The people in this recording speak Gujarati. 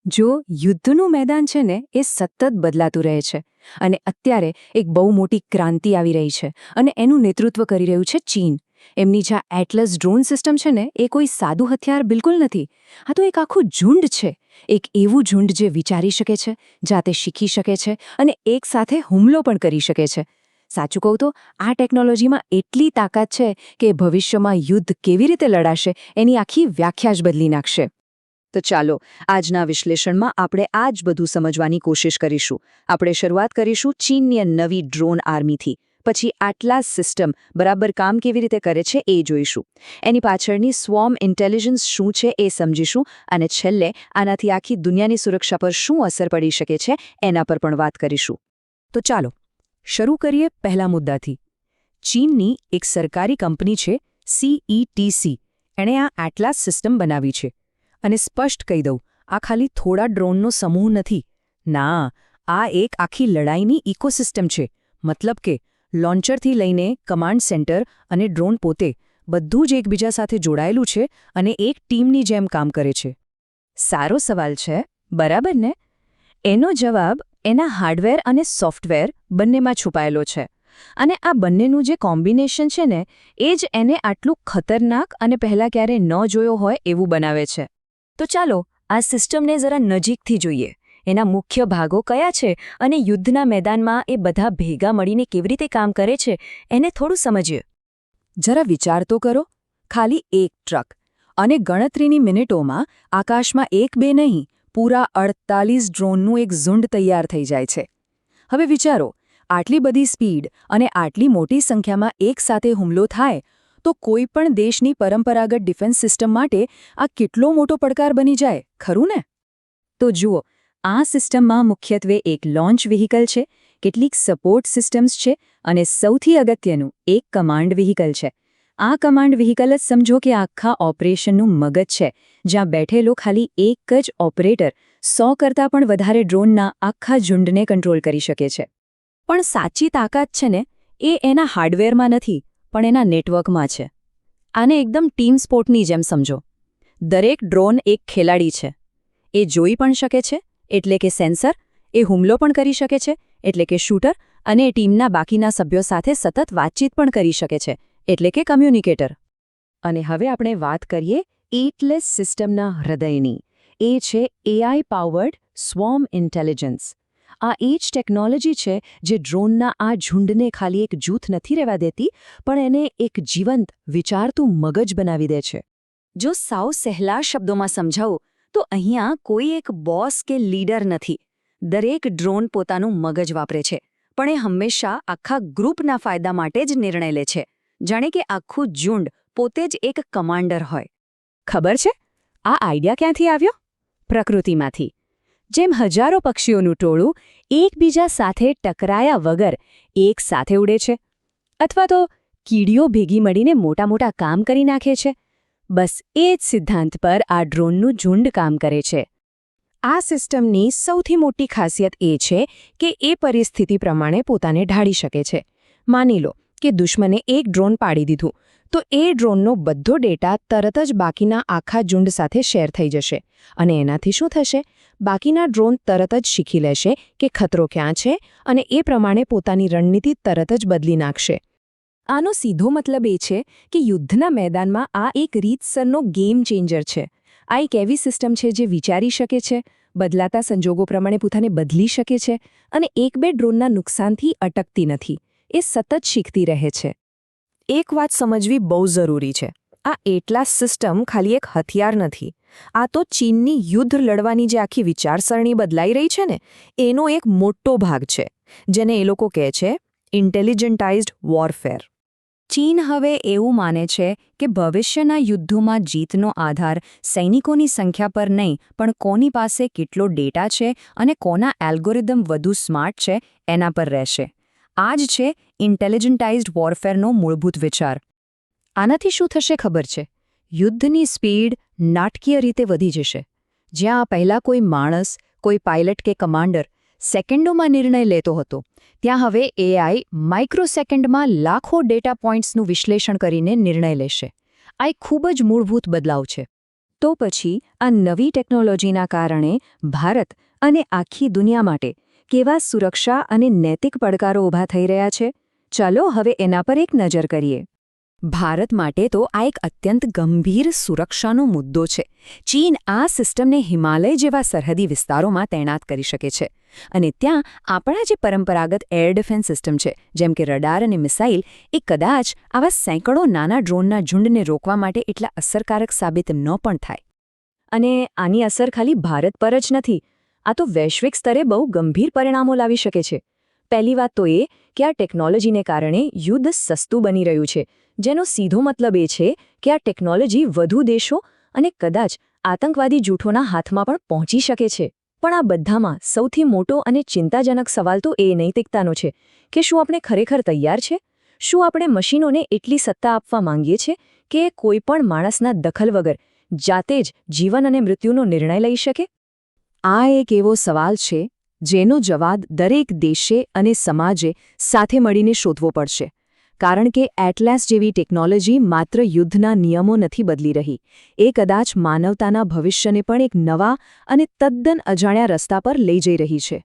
જો યુદ્ધનું મેદાન છે ને એ સતત બદલાતું રહે છે અને અત્યારે એક બહુ મોટી ક્રાંતિ આવી રહી છે અને એનું નેતૃત્વ કરી રહ્યું છે ચીન. એમની જે આ એટલસ ડ્રોન સિસ્ટમ છે ને એ કોઈ સાદું હથિયાર બિલકુલ નથી. આ તો એક આખું ઝુંડ છે, એક એવું ઝુંડ જે વિચારી શકે છે, જાતે શીખી શકે છે અને એકસાથે હુમલો પણ કરી શકે છે. સાચું કહું તો આ ટેકનોલોજીમાં એટલી તાકાત છે કે ભવિષ્યમાં યુદ્ધ કેવી રીતે લડાશે એની આખી વ્યાખ્યા જ બદલી નાખશે. તો ચાલો આજના વિશ્લેષણમાં આપણે આ જ બધું સમજવાની કોશિશ કરીશું. આપણે શરૂઆત કરીશું ચીનની નવી ડ્રોન આર્મીથી. પછી આટલાસ સિસ્ટમ બરાબર કામ કેવી રીતે કરે છે એ જોઈશું. એની પાછળની સ્વોર્મ ઇન્ટેલિજન્સ શું છે એ સમજીશું અને છેલ્લે આનાથી આખી દુનિયાની સુરક્ષા પર શું અસર પડી શકે છે એના પર પણ વાત કરીશું. તો ચાલો શરૂ કરીએ પહેલા મુદ્દાથી. ચીનની એક સરકારી કંપની છે CETC. એણે આ એટલાસ સિસ્ટમ બનાવી છે. અને સ્પષ્ટ કહી દઉં, આ ખાલી થોડા ડ્રોનનો સમૂહ નથી. ના, આ એક આખી લડાઈની ઇકોસિસ્ટમ છે. મતલબ કે લોન્ચરથી લઈને કમાન્ડ સેન્ટર અને ડ્રોન પોતે બધું જ એકબીજા સાથે જોડાયેલું છે અને એક ટીમની જેમ કામ કરે છે. સારો સવાલ છે, બરાબર ને? એનો જવાબ એના હાર્ડવેર અને સોફ્ટવેર બંનેમાં છુપાયેલો છે. અને આ બંનેનું જે કોમ્બિનેશન છે ને એ જ એને આટલું ખતરનાક અને પહેલાં ક્યારે ન જોયો હોય એવું બનાવે છે. તો ચાલો આ સિસ્ટમને જરા નજીકથી જોઈએ. એના મુખ્ય ભાગો કયા છે અને યુદ્ધના મેદાનમાં એ બધા ભેગા મળીને કેવી રીતે કામ કરે છે એને થોડું સમજીએ. જરા વિચાર તો કરો. ખાલી એક ટ્રક અને ગણતરીની મિનિટોમાં આકાશમાં એક બે નહીં, પૂરા 48 ડ્રોનનું એક ઝુંડ તૈયાર થઈ જાય છે. હવે વિચારો, આટલી બધી સ્પીડ અને આટલી મોટી સંખ્યામાં એકસાથે હુમલો થાય તો કોઈ પણ દેશની પરંપરાગત ડિફેન્સ સિસ્ટમ માટે આ કેટલો મોટો પડકાર બની જાય, ખરું ને? તો જુઓ, આ સિસ્ટમમાં મુખ્યત્વે એક લોન્ચ વ્હીકલ છે, કેટલીક સપોર્ટ સિસ્ટમ્સ છે અને સૌથી અગત્યનું એક કમાન્ડ વ્હીકલ છે. આ કમાન્ડ વ્હીકલ જ સમજો કે આખા ઓપરેશનનું મગજ છે, જ્યાં બેઠેલો ખાલી એક જ ઓપરેટર 100 કરતાં પણ વધારે ડ્રોનના આખા ઝુંડને કંટ્રોલ કરી શકે છે. પણ સાચી તાકાત છે ને એ એના હાર્ડવેરમાં નથી, પણ એના નેટવર્કમાં છે. આને એકદમ ટીમ સ્પોર્ટની જેમ સમજો. દરેક ડ્રોન એક ખેલાડી છે. એ જોઈ પણ શકે છે, એટલે કે સેન્સર, એ હુમલો પણ કરી શકે છે, એટલે કે શૂટર, અને ટીમના બાકીના સભ્યો સાથે સતત વાતચીત પણ કરી શકે છે, એટલે કે કમ્યુનિકેટર. અને હવે આપણે વાત કરીએ એટલસ સિસ્ટમના હૃદયની. એ છે AI પાવર્ડ સ્વોર્મ ઇન્ટેલિજન્સ. આ એ જ ટેકનોલોજી છે જે ડ્રોનના આ ઝુંડને ખાલી એક જૂથ નથી રહેવા દેતી, પણ એને એક જીવંત, વિચારતું મગજ બનાવી દે છે. જો સાવ સહેલા શબ્દોમાં સમજાવું તો અહીંયા કોઈ એક બોસ કે લીડર નથી. દરેક ડ્રોન પોતાનું મગજ વાપરે છે, પણ એ હંમેશા આખા ગ્રુપના ફાયદા માટે જ નિર્ણય લે છે. જાણે કે આખું ઝુંડ પોતે જ એક કમાન્ડર હોય. ખબર છે, આ આઈડિયા ક્યાંથી આવ્યો? પ્રકૃતિમાંથી. જેમ હજારો પક્ષીઓનું ટોળું એકબીજા સાથે ટકરાયા વગર એક સાથે ઉડે છે, અથવા તો કીડીઓ ભેગી મળીને મોટા મોટા કામ કરી નાખે છે, બસ એ જ સિદ્ધાંત પર આ ડ્રોનનું ઝુંડ કામ કરે છે. આ સિસ્ટમની સૌથી મોટી ખાસિયત એ છે કે એ પરિસ્થિતિ પ્રમાણે પોતાને ઢાળી શકે છે. માની લો કે દુશ્મને એક ડ્રોન પાડી દીધું, તો એ ડ્રોનનો બધો ડેટા તરત જ બાકીના આખા ઝુંડ સાથે શેર થઈ જશે. અને એનાથી શું થશે? બાકીના ડ્રોન તરત જ શીખી લેશે કે ખતરો ક્યાં છે અને એ પ્રમાણે પોતાની રણનીતિ તરત જ બદલી નાખશે. આનો સીધો મતલબ એ છે કે યુદ્ધના મેદાનમાં આ એક રીતસરનો ગેમ ચેન્જર છે. આ એક એવી સિસ્ટમ છે જે વિચારી શકે છે, બદલાતા સંજોગો પ્રમાણે પોતાને બદલી શકે છે અને એક બે ડ્રોનના નુકસાનથી અટકતી નથી. એ સતત શીખતી રહે છે. એક વાત સમજવી બહુ જરૂરી છે. આ એટલાસ સિસ્ટમ ખાલી એક હથિયાર નથી. આ તો ચીનની યુદ્ધ લડવાની જે આખી વિચારસરણી બદલાઈ રહી છે ને એનો એક મોટો ભાગ છે, જેને એ લોકો કહે છે ઇન્ટેલિજન્ટાઇઝ્ડ વોરફેર. ચીન હવે એવું માને છે કે ભવિષ્યના યુદ્ધોમાં જીતનો આધાર સૈનિકોની સંખ્યા પર નહીં, પણ કોની પાસે કેટલો ડેટા છે અને કોના એલ્ગોરિધમ વધુ સ્માર્ટ છે એના પર રહેશે. આ જ છે ઇન્ટેલિજન્ટાઇઝ્ડ વોરફેરનો મૂળભૂત વિચાર. આનાથી શું થશે ખબર છે? યુદ્ધની સ્પીડ નાટકીય રીતે વધી જશે. જ્યાં પહેલાં કોઈ માણસ, કોઈ પાયલટ કે કમાન્ડર સેકન્ડોમાં નિર્ણય લેતો હતો, ત્યાં હવે AI માઇક્રોસેકન્ડમાં લાખો ડેટા પોઇન્ટ્સનું વિશ્લેષણ કરીને નિર્ણય લેશે. આ એક ખૂબ જ મૂળભૂત બદલાવ છે. તો પછી આ નવી ટેકનોલોજીના કારણે ભારત અને આખી દુનિયા માટે કેવા સુરક્ષા અને નૈતિક પડકારો ઊભા થઈ રહ્યા છે? ચાલો હવે એના પર એક નજર કરીએ. ભારત માટે તો આ એક અત્યંત ગંભીર સુરક્ષાનો મુદ્દો છે. ચીન આ સિસ્ટમને હિમાલય જેવા સરહદી વિસ્તારોમાં તૈનાત કરી શકે છે. અને ત્યાં આપણા જે પરંપરાગત એર ડિફેન્સ સિસ્ટમ છે, જેમ કે રડાર અને મિસાઇલ, એ કદાચ આવા સેંકડો નાના ડ્રોનના ઝુંડને રોકવા માટે એટલા અસરકારક સાબિત ન પણ થાય. અને આની અસર ખાલી ભારત પર જ નથી. આ તો વૈશ્વિક સ્તરે બહુ ગંભીર પરિણામો લાવી શકે છે. પહેલી વાત તો એ કે આ ટેકનોલોજીને કારણે યુદ્ધ સસ્તું બની રહ્યું છે, જેનો સીધો મતલબ એ છે કે આ ટેકનોલોજી વધુ દેશો અને કદાચ આતંકવાદી જૂથોના હાથમાં પણ પહોંચી શકે છે. પણ આ બધામાં સૌથી મોટો અને ચિંતાજનક સવાલ તો એ નૈતિકતાનો છે કે શું આપણે ખરેખર તૈયાર છે? શું આપણે મશીનોને એટલી સત્તા આપવા માંગીએ છીએ કે કોઈપણ માણસના દખલ વગર જાતે જ જીવન અને મૃત્યુનો નિર્ણય લઈ શકે? આ એક એવો સવાલ છે જેનો જવાબ દરેક દેશે અને સમાજે સાથે મળીને શોધવો પડશે. કારણ કે એટલાસ જેવી ટેકનોલોજી માત્ર યુદ્ધના નિયમો નથી બદલી રહી, એ કદાચ માનવતાના ભવિષ્યને પણ એક નવા અને તદ્દન અજાણ્યા રસ્તા પર લઈ જઈ રહી છે.